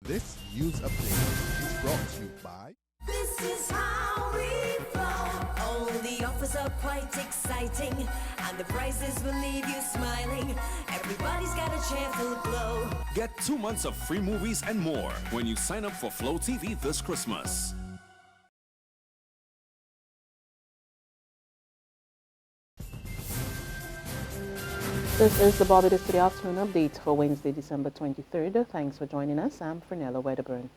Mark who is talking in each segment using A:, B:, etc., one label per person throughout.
A: This News Update is brought to you by...
B: This is how we flow. Oh, the offers are quite exciting, and the prices will leave you smiling. Everybody's got a cheerful glow.
C: Get 2 months of free movies and more when you sign up for Flow TV this Christmas.
D: This is the Barbados Today Afternoon Update for Wednesday, December 23rd. Thanks for joining us. I'm Fernella Wedderburn.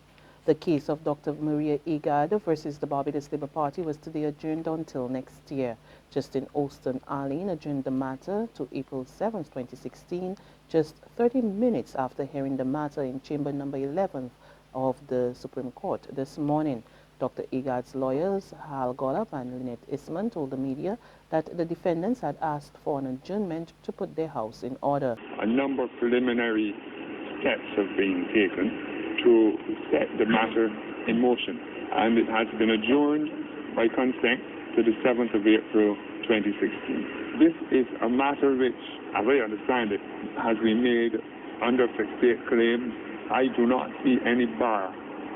D: The case of Dr. Maria Agard versus the Barbados Labour Party was today adjourned until next year. Justin Alston-Arlene adjourned the matter to April 7, 2016, just 30 minutes after hearing the matter in Chamber Number 11 of the Supreme Court this morning. Dr. Agard's lawyers, Hal Gollop and Lynette Isman, told the media that the defendants had asked for an adjournment to put their house in order.
E: A number of preliminary steps have been taken to set the matter in motion, and it has been adjourned by consent to the 7th of April 2016. This is a matter which, as I understand it, has been made under state claims. I do not see any bar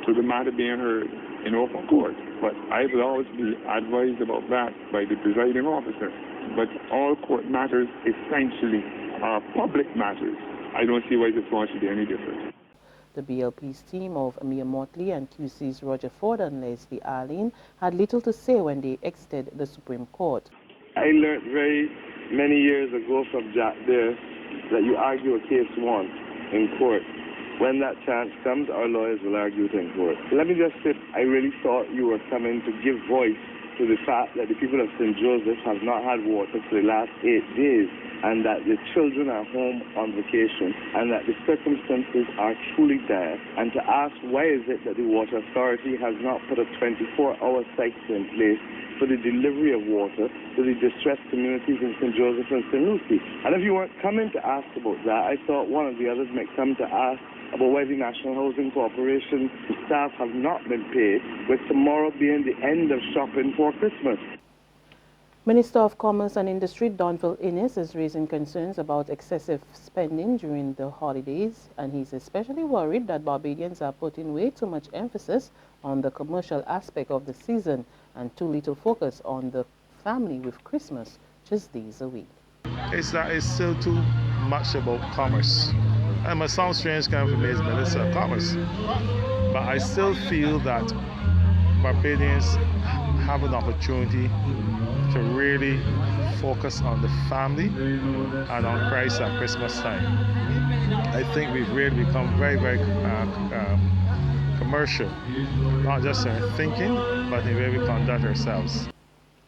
E: to the matter being heard in open court, but I will always be advised about that by the presiding officer. But all court matters essentially are public matters. I don't see why this one should be any different.
D: The BLP's team of Amir Motley and QC's Roger Ford and Leslie Arlene had little to say when they exited the Supreme Court.
F: I learned very many years ago from Jack there that you argue a case once in court. When that chance comes, our lawyers will argue it in court. Let me just say, I really thought you were coming to give voice to the fact that the people of St. Joseph have not had water for the last 8 days, and that the children are home on vacation, and that the circumstances are truly dire, and to ask why is it that the Water Authority has not put a 24-hour cycle in place for the delivery of water to the distressed communities in St. Joseph and St. Lucie. And if you weren't coming to ask about that, I thought one of the others might come to ask about why the National Housing Corporation staff have not been paid, with tomorrow being the end of shopping for Christmas.
D: Minister of Commerce and Industry Donville Innes is raising concerns about excessive spending during the holidays, and he's especially worried that Barbadians are putting way too much emphasis on the commercial aspect of the season and too little focus on the family with Christmas just days a week.
G: It's still too much about commerce. And it sounds strange coming from me as Minister of Commerce, but I still feel that Barbadians have an opportunity to really focus on the family and on Christ at Christmas time. I think we've really become very, very commercial, not just in our thinking, but in the way we conduct ourselves.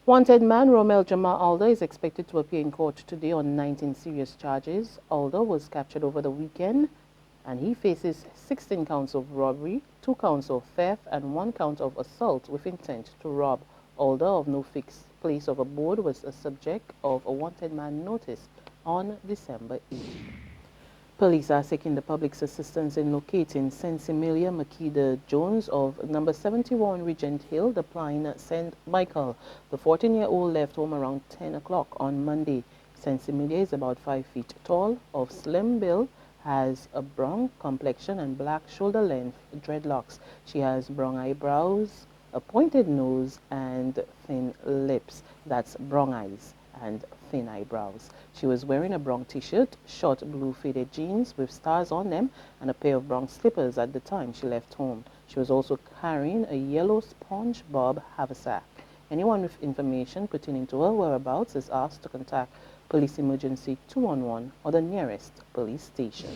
D: Wanted man Rommell Jamar Allder is expected to appear in court today on 19 serious charges. Allder was captured over the weekend, and he faces 16 counts of robbery, 2 counts of theft, and 1 count of assault with intent to rob. Allder, of no fixed place of abode, was a subject of a wanted man notice on December 8th. Police are seeking the public's assistance in locating Sensimilia Makeda Jones of number 71 Regent Hill, the Pine, St. Michael. The 14-year-old left home around 10 o'clock on Monday. Sensimilia is about 5 feet tall, of slim build, has a brown complexion and black shoulder-length dreadlocks. She has brown eyebrows, a pointed nose, and thin lips. That's brown eyes and thin eyebrows. She was wearing a brown t-shirt, short blue faded jeans with stars on them, and a pair of brown slippers at the time she left home. She was also carrying a yellow SpongeBob haversack. Anyone with information pertaining to her whereabouts is asked to contact Police Emergency 211 or the nearest police station.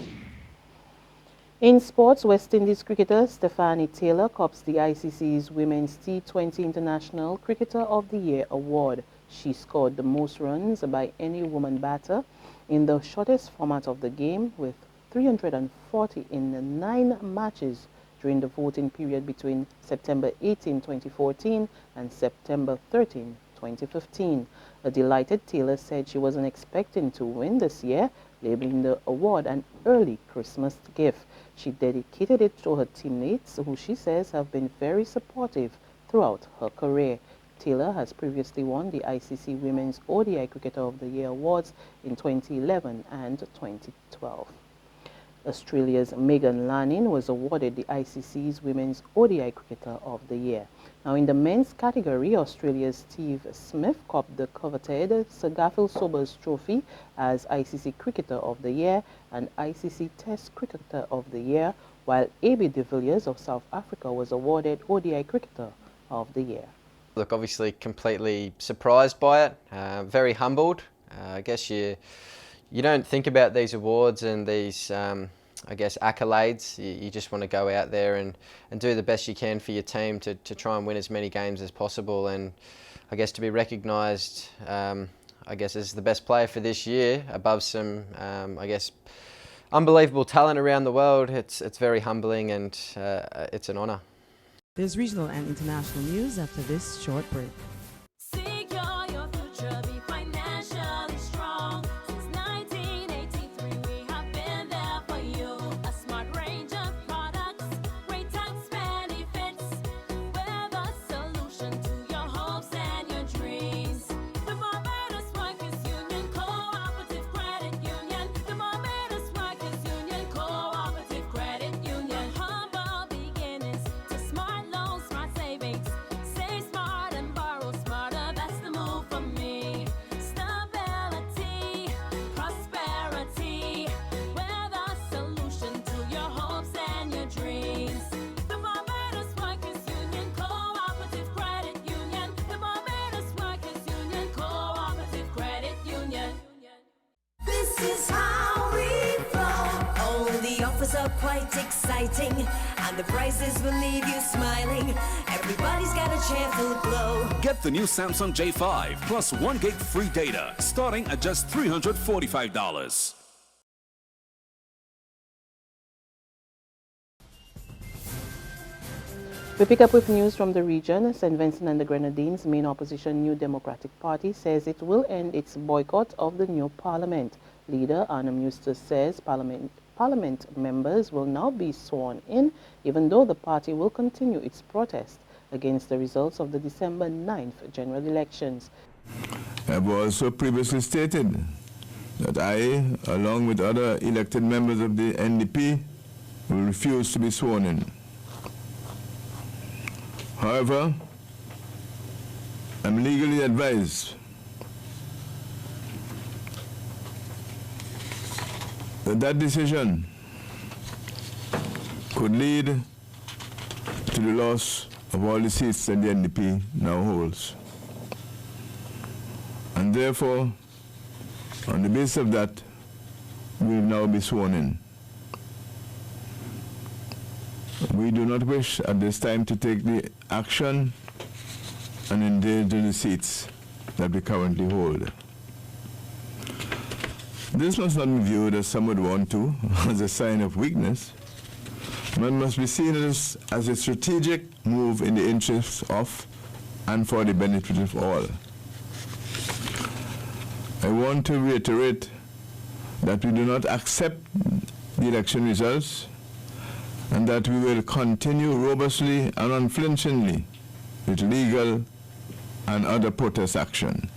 D: In sports, West Indies cricketer Stafanie Taylor cops the ICC's Women's T20 International Cricketer of the Year award. She scored the most runs by any woman batter in the shortest format of the game, with 340 in 9 matches during the voting period between September 18, 2014 and September 13, 2015. A delighted Taylor said she wasn't expecting to win this year, labeling the award an early Christmas gift. She dedicated it to her teammates, who she says have been very supportive throughout her career. Taylor has previously won the ICC Women's ODI Cricketer of the Year awards in 2011 and 2012. Australia's Megan Lanning was awarded the ICC's Women's ODI Cricketer of the Year. Now, in the men's category, Australia's Steve Smith copped the coveted Sir Garfield Sobers Trophy as ICC Cricketer of the Year and ICC Test Cricketer of the Year, while A.B. de Villiers of South Africa was awarded ODI Cricketer of the Year.
H: Look, obviously completely surprised by it, very humbled. I guess you don't think about these awards and these I guess accolades. You just want to go out there and do the best you can for your team to try and win as many games as possible, and I guess to be recognised I guess as the best player for this year above some I guess unbelievable talent around the world. It's very humbling and it's an honour.
I: There's regional and international news after this short break.
B: Secure your future, be financially strong. Since 1983, we have been there for you. A smart range of products, great tax benefits. We're the solution to your hopes and your dreams. The Barbados Workers Union Cooperative Credit Union. The Barbados Workers Union Cooperative Credit Union. Humble beginnings to smart loans, smart savings. Save smart and borrow smarter, that's the move for me. Stability, prosperity, we're the solution to your hopes and your dreams. The Barbados Workers Union Cooperative Credit Union. The Barbados Workers Union Cooperative Credit Union. This is how we flow. Oh, the offers are quite exciting, and the prices will leave you smiling. Everybody's got a cheerful glow.
C: Get the new Samsung J5 plus 1 gig free data starting at just $345.
D: We pick up with news from the region. St. Vincent and the Grenadines' main opposition New Democratic Party says it will end its boycott of the new parliament. Leader Arnhem Eustace says parliament members will now be sworn in, even though the party will continue its protest against the results of the December 9th general elections.
J: I have also previously stated that I, along with other elected members of the NDP, will refuse to be sworn in. However, I'm legally advised that decision could lead to the loss of all the seats that the NDP now holds. And therefore, on the basis of that, we will now be sworn in. We do not wish at this time to take the action and endanger the seats that we currently hold. This must not be viewed, as some would want to, as a sign of weakness, but must be seen as a strategic move in the interests of and for the benefit of all. I want to reiterate that we do not accept the election results, and that we will continue robustly and unflinchingly with legal and other protest action.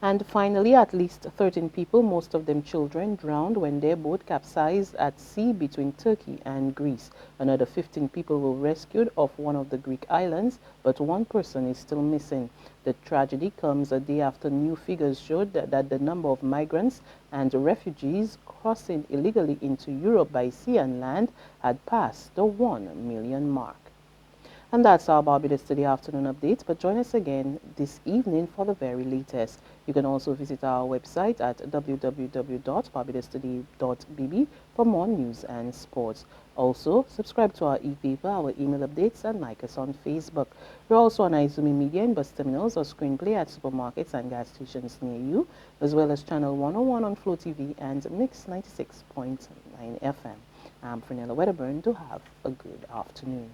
D: And finally, at least 13 people, most of them children, drowned when their boat capsized at sea between Turkey and Greece. Another 15 people were rescued off one of the Greek islands, but one person is still missing. The tragedy comes a day after new figures showed that the number of migrants and refugees crossing illegally into Europe by sea and land had passed the 1 million mark. And that's our Barbados Today afternoon update, but join us again this evening for the very latest. You can also visit our website at www.barbadostoday.bb for more news and sports. Also, subscribe to our e-paper, our email updates, and like us on Facebook. We're also on Izumi Media in bus terminals or screenplay at supermarkets and gas stations near you, as well as Channel 101 on Flow TV and Mix 96.9 FM. I'm Fernella Wedderburn. Do have a good afternoon.